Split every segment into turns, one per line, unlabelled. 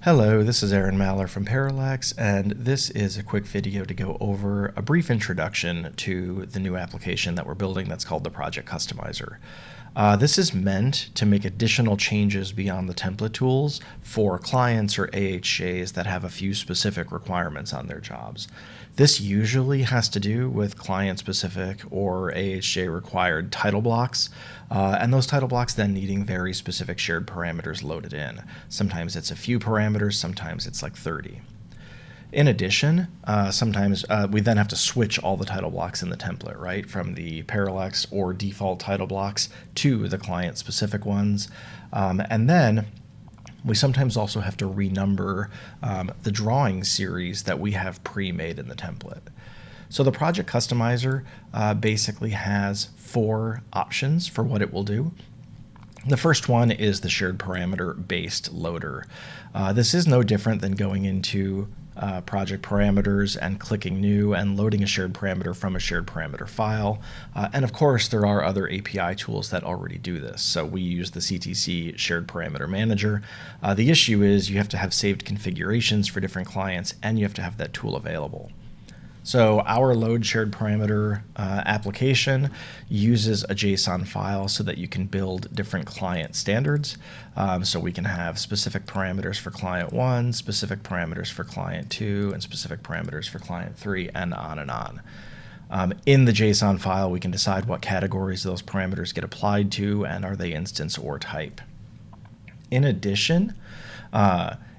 Hello, this is Aaron Maller from Parallax, and this is a quick video to go over a brief introduction to the new application that we're building that's called the Project Customizer. This is meant to make additional changes beyond the template tools for clients or AHJs that have a few specific requirements on their jobs. This usually has to do with client-specific or AHJ required title blocks, and those title blocks then needing very specific shared parameters loaded in. Sometimes it's a few parameters, sometimes it's like 30. In addition, sometimes we then have to switch all the title blocks in the template, right, from the Prlx or default title blocks to the client-specific ones. And then we sometimes also have to renumber the drawing series that we have pre-made in the template. So the Project Customizer basically has 4 options for what it will do. The first one is the shared parameter-based loader. This is no different than going into project parameters and clicking new and loading a shared parameter from a shared parameter file. And of course, there are other API tools that already do this. So we use the CTC Shared Parameter Manager. The issue is you have to have saved configurations for different clients, and you have to have that tool available. So our load shared parameter application uses a JSON file so that you can build different client standards. So we can have specific parameters for client 1, specific parameters for client 2, and specific parameters for client 3, and on and on. In the JSON file, we can decide what categories those parameters get applied to, and are they instance or type. In addition,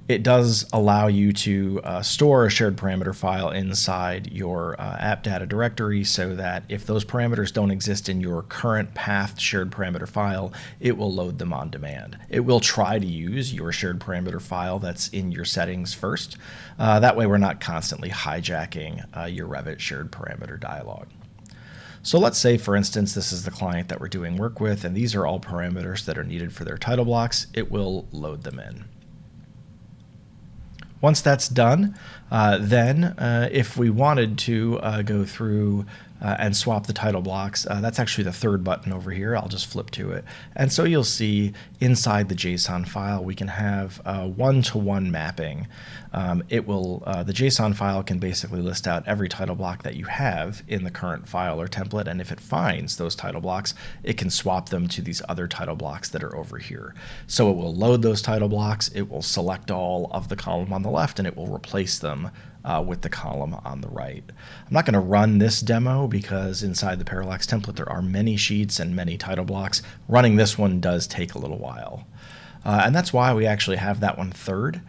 it does allow you to store a shared parameter file inside your app data directory so that if those parameters don't exist in your current pathed shared parameter file, it will load them on demand. It will try to use your shared parameter file that's in your settings first. That way we're not constantly hijacking your Revit shared parameter dialog. So let's say, for instance, this is the client that we're doing work with, and these are all parameters that are needed for their title blocks. It will load them in. Once that's done, then if we wanted to go through and swap the title blocks, that's actually the third button over here. I'll just flip to it. And so you'll see inside the JSON file, we can have one-to-one mapping. The JSON file can basically list out every title block that you have in the current file or template, and if it finds those title blocks, it can swap them to these other title blocks that are over here. So it will load those title blocks, it will select all of the column on the left, and it will replace them with the column on the right. I'm not going to run this demo because inside the Parallax template there are many sheets and many title blocks. Running this one does take a little while. And that's why we actually have that one third.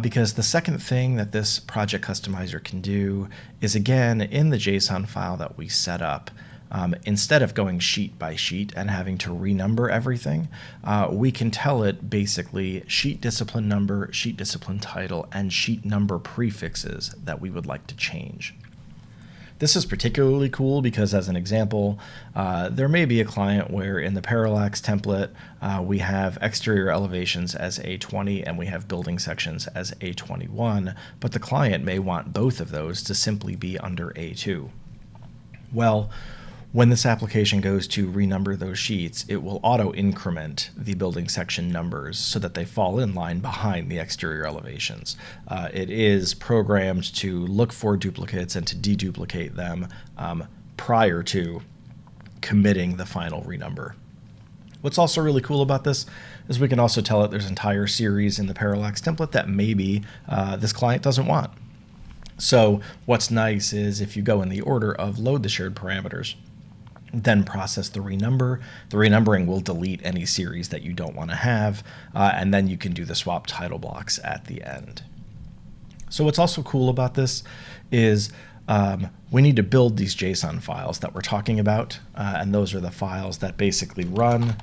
Because the second thing that this Project Customizer can do is, again, in the JSON file that we set up, instead of going sheet by sheet and having to renumber everything, we can tell it basically sheet discipline number, sheet discipline title, and sheet number prefixes that we would like to change. This is particularly cool because, as an example, there may be a client where in the Parallax template we have exterior elevations as A20 and we have building sections as A21, but the client may want both of those to simply be under A2. Well, when this application goes to renumber those sheets, it will auto-increment the building section numbers so that they fall in line behind the exterior elevations. It is programmed to look for duplicates and to deduplicate them prior to committing the final renumber. What's also really cool about this is we can also tell it there's an entire series in the Parallax template that maybe this client doesn't want. So what's nice is if you go in the order of load the shared parameters, then process the renumber. The renumbering will delete any series that you don't want to have, and then you can do the swap title blocks at the end. So what's also cool about this is we need to build these JSON files that we're talking about, and those are the files that basically run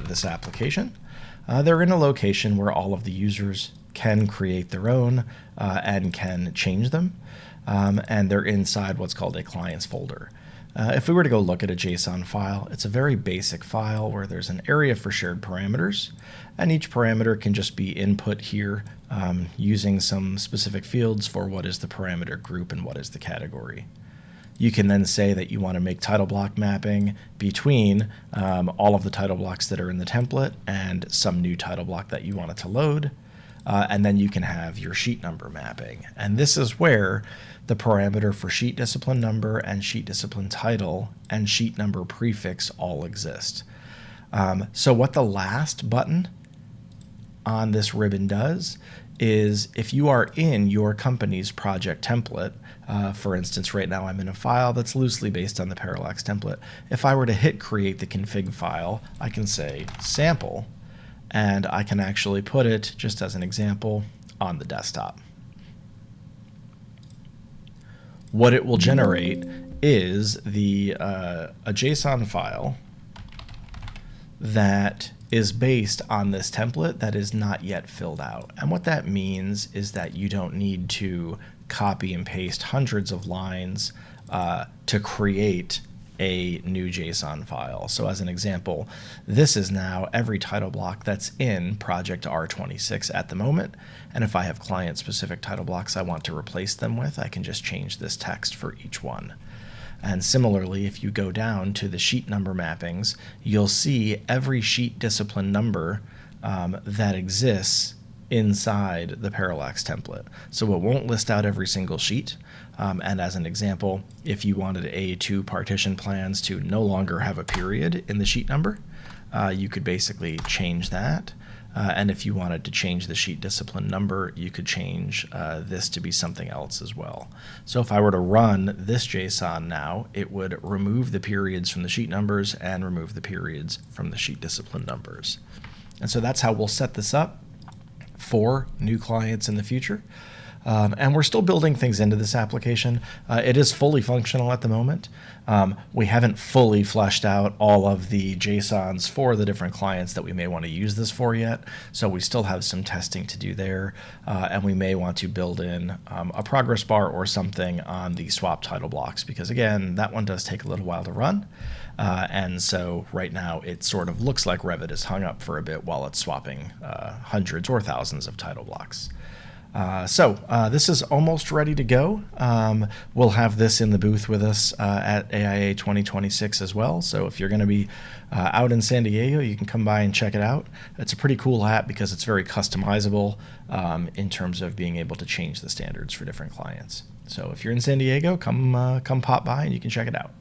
this application. They're in a location where all of the users can create their own and can change them, and they're inside what's called a clients folder. If we were to go look at a JSON file, it's a very basic file where there's an area for shared parameters, and each parameter can just be input here using some specific fields for what is the parameter group and what is the category. You can then say that you want to make title block mapping between all of the title blocks that are in the template and some new title block that you want it to load. and then you can have your sheet number mapping. And this is where the parameter for sheet discipline number and sheet discipline title and sheet number prefix all exist. So what the last button on this ribbon does is, if you are in your company's project template, for instance, right now I'm in a file that's loosely based on the Parallax template. If I were to hit create the config file, I can say sample, and I can actually put it, just as an example, on the desktop. What it will generate is a JSON file that is based on this template that is not yet filled out. And what that means is that you don't need to copy and paste hundreds of lines to create a new JSON file. So as an example, this is now every title block that's in project R26 at the moment. And if I have client-specific title blocks I want to replace them with, I can just change this text for each one. And similarly, if you go down to the sheet number mappings, you'll see every sheet discipline number that exists inside the Parallax template. So it won't list out every single sheet. And as an example, if you wanted A2 partition plans to no longer have a period in the sheet number, you could basically change that. And if you wanted to change the sheet discipline number, you could change this to be something else as well. So if I were to run this JSON now, it would remove the periods from the sheet numbers and remove the periods from the sheet discipline numbers. And so that's how we'll set this up for new clients in the future. And we're still building things into this application. It is fully functional at the moment. We haven't fully fleshed out all of the JSONs for the different clients that we may want to use this for yet. So we still have some testing to do there. And we may want to build in a progress bar or something on the swap title blocks, because again, that one does take a little while to run. And so right now it sort of looks like Revit is hung up for a bit while it's swapping hundreds or thousands of title blocks. This is almost ready to go. We'll have this in the booth with us at AIA 2026 as well. So if you're going to be out in San Diego, you can come by and check it out. It's a pretty cool app because it's very customizable in terms of being able to change the standards for different clients. So if you're in San Diego, come pop by and you can check it out.